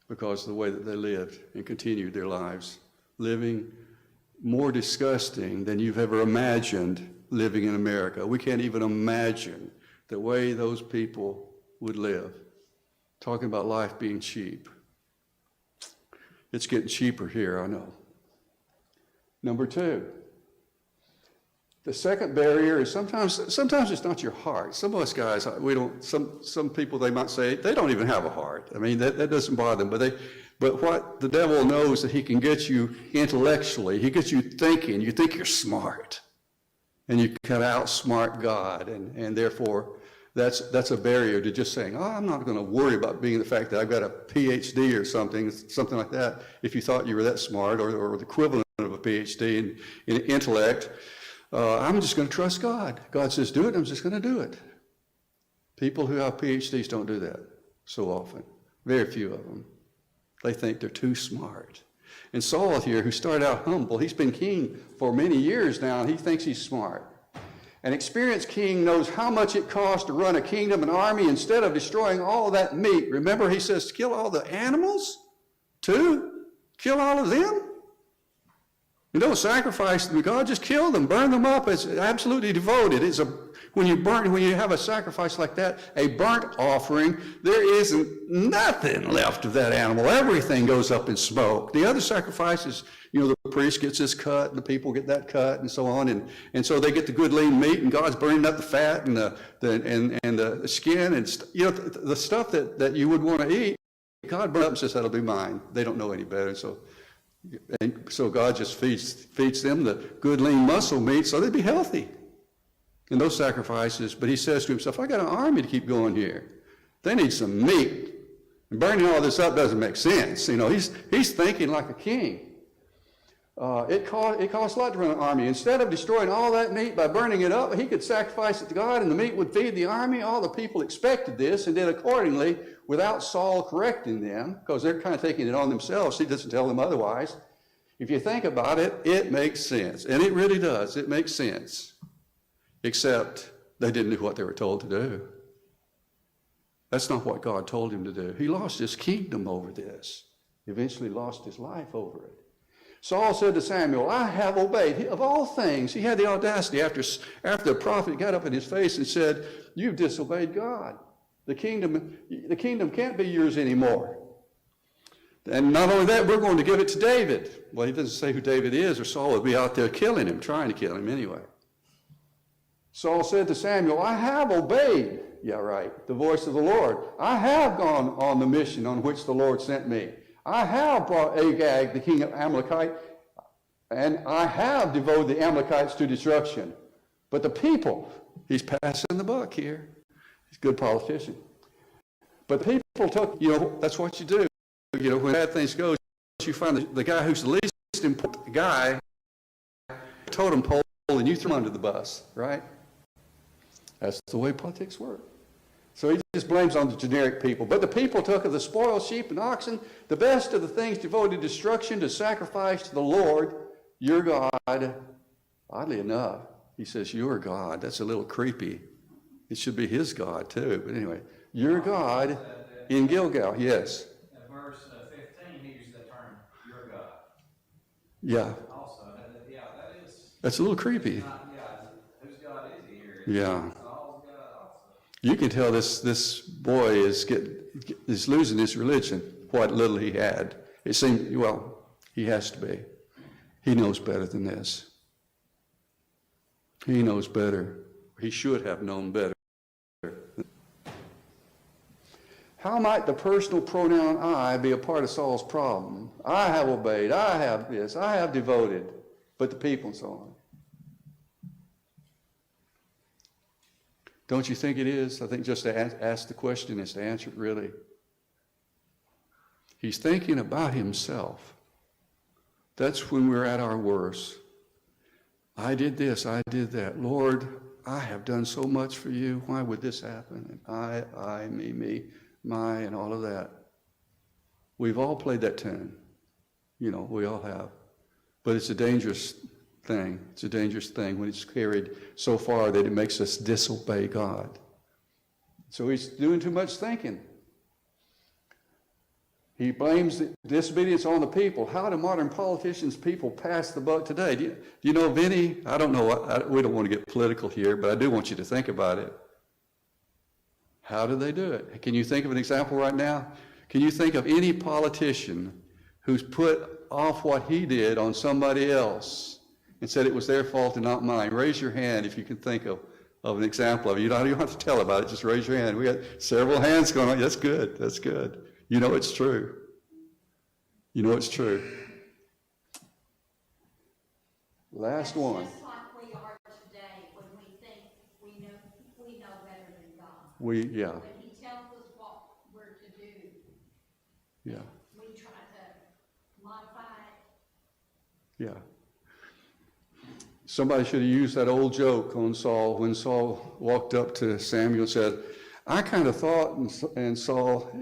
Because of the way that they lived and continued their lives. Living more disgusting than you've ever imagined living in America. We can't even imagine the way those people would live. Talking about life being cheap. It's getting cheaper here, I know. Number two, the second barrier is sometimes it's not your heart. Some of us guys, we don't. Some people, they might say they don't even have a heart. I mean, that doesn't bother them. But what the devil knows that he can get you intellectually. He gets you thinking. You think you're smart, and you can outsmart God, and therefore that's a barrier to just saying, oh, I'm not going to worry about being the fact that I've got a PhD or something like that. If you thought you were that smart, or the equivalent of a PhD in intellect. I'm just going to trust God. God says, do it, I'm just going to do it. People who have PhDs don't do that so often. Very few of them. They think they're too smart. And Saul here, who started out humble, he's been king for many years now, and he thinks he's smart. An experienced king knows how much it costs to run a kingdom, an army, instead of destroying all that meat. Remember, he says, kill all the animals, too? Kill all of them? You don't sacrifice them to God, just kill them, burn them up. It's absolutely devoted. When you have a sacrifice like that, a burnt offering, there isn't nothing left of that animal. Everything goes up in smoke. The other sacrifices, the priest gets this cut, and the people get that cut, and so on, and so they get the good lean meat, and God's burning up the fat and the skin, and the stuff that you would want to eat. God burns up and says, that'll be mine. They don't know any better, and so God just feeds them the good lean muscle meat so they'd be healthy in those sacrifices. But he says to himself, I got an army to keep going here. They need some meat. And burning all this up doesn't make sense. He's thinking like a king. It costs a lot to run an army. Instead of destroying all that meat by burning it up, he could sacrifice it to God and the meat would feed the army. All the people expected this and did accordingly without Saul correcting them, because they're kind of taking it on themselves. He doesn't tell them otherwise. If you think about it, it makes sense. And it really does. It makes sense. Except they didn't do what they were told to do. That's not what God told him to do. He lost his kingdom over this. Eventually lost his life over it. Saul said to Samuel, I have obeyed. Of all things, he had the audacity after the prophet got up in his face and said, you've disobeyed God. The kingdom can't be yours anymore. And not only that, we're going to give it to David. Well, he doesn't say who David is, or Saul would be out there killing him, trying to kill him anyway. Saul said to Samuel, I have obeyed, the voice of the Lord. I have gone on the mission on which the Lord sent me. I have brought Agag, the king of Amalekite, and I have devoted the Amalekites to destruction. But the people, he's passing the buck here. He's a good politician. But the people took, that's what you do. When bad things go, you find the guy who's the least important guy, totem pole, and you throw him under the bus, right? That's the way politics work. So he just blames on the generic people. But the people took of the spoiled sheep and oxen, the best of the things devoted to destruction, to sacrifice to the Lord, your God. Oddly enough, he says, your God. That's a little creepy. It should be his God, too. But anyway, your God in Gilgal, yes. In verse 15, he used the term, your God. Yeah. Also, that is. That's a little creepy. Whose God is he here? Yeah. Saul's God also. You can tell this boy is losing his religion, what little he had. It seemed, well, he has to be. He knows better than this. He knows better. He should have known better. How might the personal pronoun I be a part of Saul's problem? I have obeyed, I have this, I have devoted, but the people and so on. Don't you think it is? I think just to ask the question is to answer it really. He's thinking about himself. That's when we're at our worst. I did this, I did that. Lord, I have done so much for you. Why would this happen? And I, me, my, and all of that. We've all played that tune. You know, we all have. But it's a dangerous thing. It's a dangerous thing when it's carried so far that it makes us disobey God. So he's doing too much thinking. He blames the disobedience on the people. How do modern politicians, people pass the buck today? Do you know of any? I don't know. We don't want to get political here, but I do want you to think about it. How do they do it? Can you think of an example right now? Can you think of any politician who's put off what he did on somebody else and said it was their fault and not mine? Raise your hand if you can think of an example of it. You don't have to tell about it. Just raise your hand. We got several hands going on. That's good. That's good. You know it's true. You know it's true. Last one. Just like we are today when we think we know better than God. When He tells us what we're to do. Yeah. We try to modify it. Yeah. Somebody should have used that old joke on Saul when Saul walked up to Samuel and said, I kind of thought, and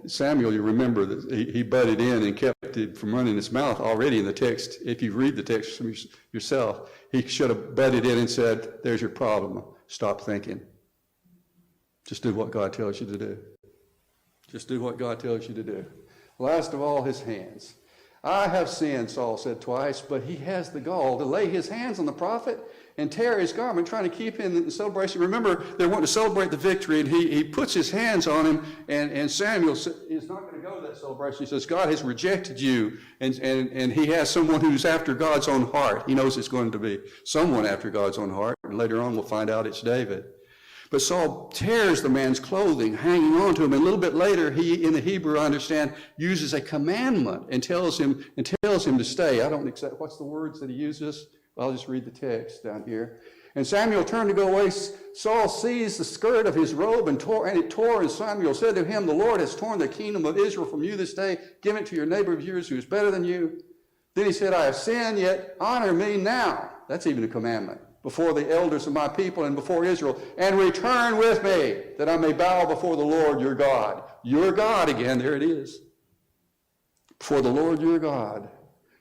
Samuel, you remember that he butted in and kept it from running his mouth already in the text. If you read the text from yourself, he should have butted in and said, there's your problem. Stop thinking. Just do what God tells you to do. Just do what God tells you to do. Last of all, his hands. I have sinned, Saul said twice, but he has the gall to lay his hands on the prophet and tear his garment, trying to keep him in the celebration. Remember, they want to celebrate the victory, and he puts his hands on him, and Samuel is not going to go to that celebration. He says, God has rejected you, and he has someone who's after God's own heart. He knows it's going to be someone after God's own heart, and later on we'll find out it's David. But Saul tears the man's clothing, hanging on to him, and a little bit later, he, in the Hebrew, I understand, uses a commandment and tells him to stay. I don't accept, what's the words that he uses? I'll just read the text down here. And Samuel turned to go away. Saul seized the skirt of his robe and it tore. And Samuel said to him, the Lord has torn the kingdom of Israel from you this day. Give it to your neighbor of yours who is better than you. Then he said, I have sinned, yet honor me now. That's even a commandment. Before the elders of my people and before Israel. And return with me, that I may bow before the Lord your God. Your God again, there it is. Before the Lord your God.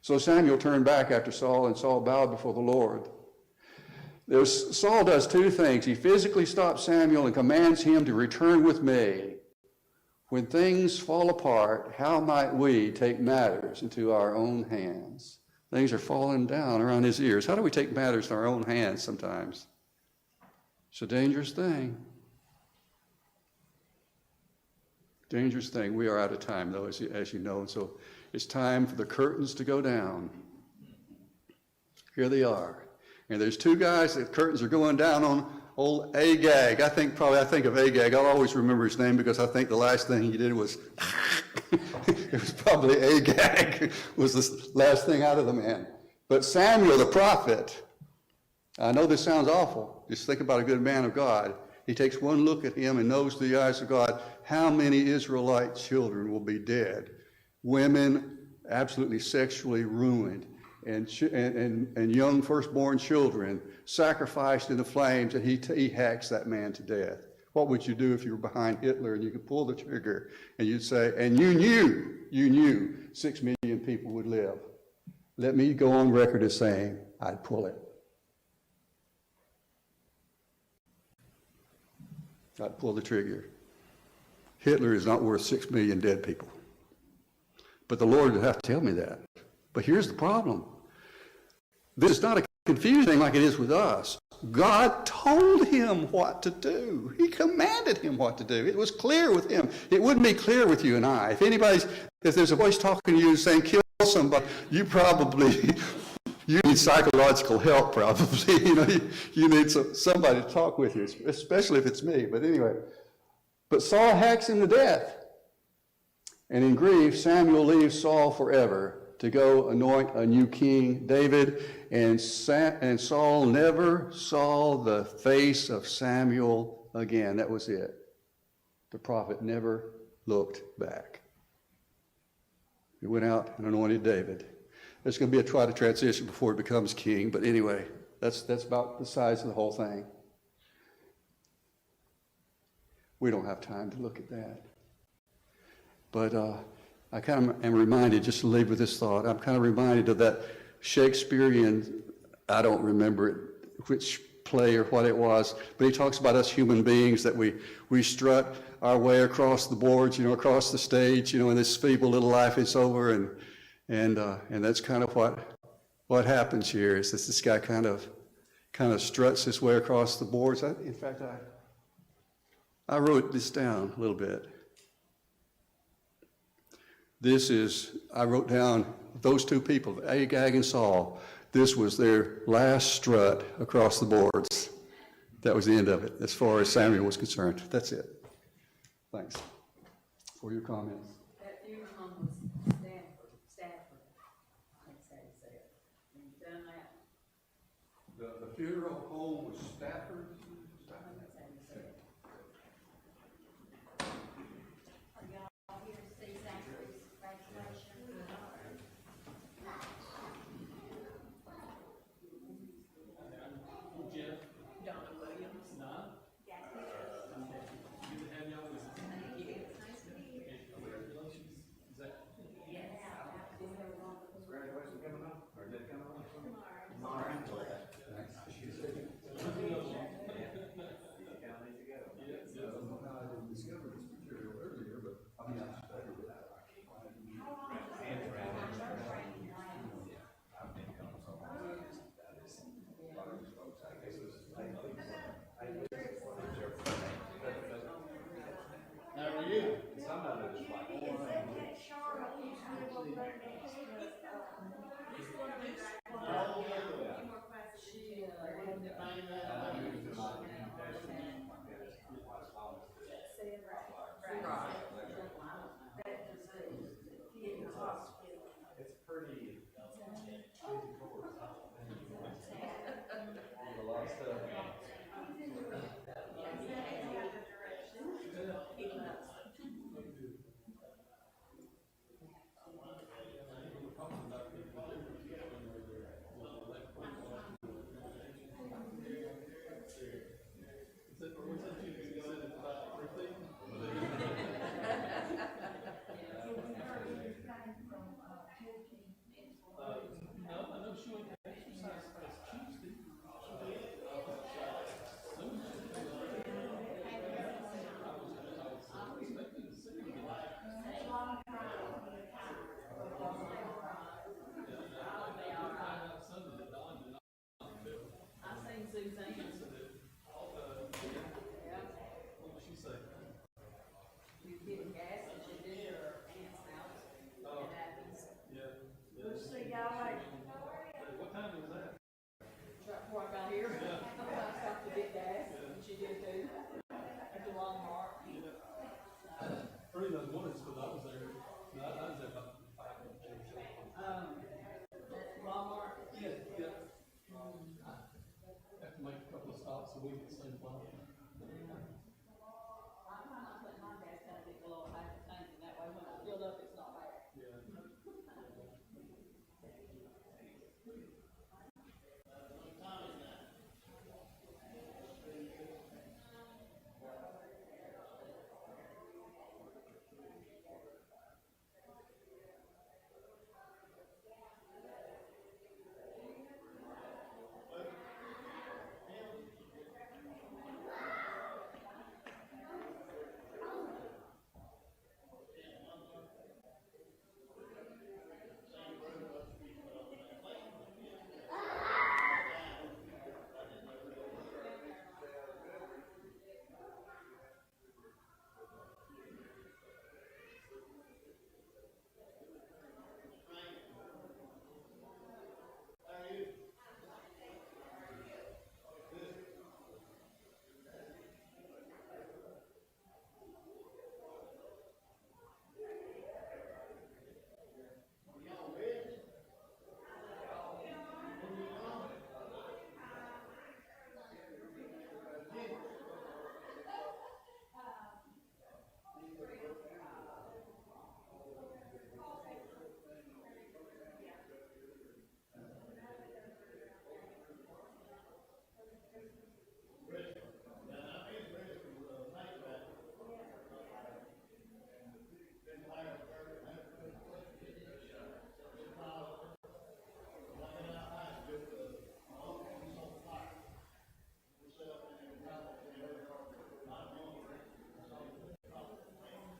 So Samuel turned back after Saul, and Saul bowed before the Lord. Saul does two things. He physically stops Samuel and commands him to return with me. When things fall apart, how might we take matters into our own hands? Things are falling down around his ears. How do we take matters in our own hands sometimes? It's a dangerous thing. Dangerous thing. We are out of time, though, as you know, and so it's time for the curtains to go down. Here they are. And there's two guys, the curtains are going down on old Agag. I think of Agag. I'll always remember his name because I think the last thing he did was, it was probably Agag was the last thing out of the man. But Samuel, the prophet, I know this sounds awful. Just think about a good man of God. He takes one look at him and knows through the eyes of God how many Israelite children will be dead. Women absolutely sexually ruined, and young firstborn children sacrificed in the flames, and he hacks that man to death. What would you do if you were behind Hitler and you could pull the trigger and you'd say, and you knew 6 million people would live? Let me go on record as saying, I'd pull it. I'd pull the trigger. Hitler is not worth 6 million dead people. But the Lord would have to tell me that. But here's the problem. This is not a confusing thing like it is with us. God told him what to do. He commanded him what to do. It was clear with him. It wouldn't be clear with you and I. If there's a voice talking to you saying, kill somebody, you need psychological help probably. You need somebody to talk with you, especially if it's me. But anyway, but Saul hacks him to death. And in grief, Samuel leaves Saul forever to go anoint a new king, David. And Saul never saw the face of Samuel again. That was it. The prophet never looked back. He went out and anointed David. There's going to be a try to transition before he becomes king, but anyway, that's about the size of the whole thing. We don't have time to look at that. But I kind of am reminded, just to leave with this thought, I'm kind of reminded of that Shakespearean, I don't remember it, which play or what it was, but he talks about us human beings, that we strut our way across the boards, across the stage, in this feeble little life is over, and that's kind of what happens here, is this guy kind of struts his way across the boards. In fact, I wrote this down a little bit. I wrote down those two people, Agag and Saul. This was their last strut across the boards. That was the end of it, as far as Samuel was concerned. That's it. Thanks for your comments. That funeral home was Stafford. That's how you say it. You've done that. The funeral home was Stafford? That's how you say it. Are y'all here to see Zachary's graduation? Jeff, Donna Williams. Don, good to have y'all with us. Thank you. It's nice to meet you. Congratulations, Zach. Yes. Graduation coming up, or did it come up? Tomorrow. How are you? Some of it is like, it's pretty, a lot of stuff. Before I got here, I stopped to get gas, and she did too, at the Walmart. Pretty much one is because I was there. No, I was there about 5 minutes. Walmart. Yeah. I have to make a couple of stops a week. So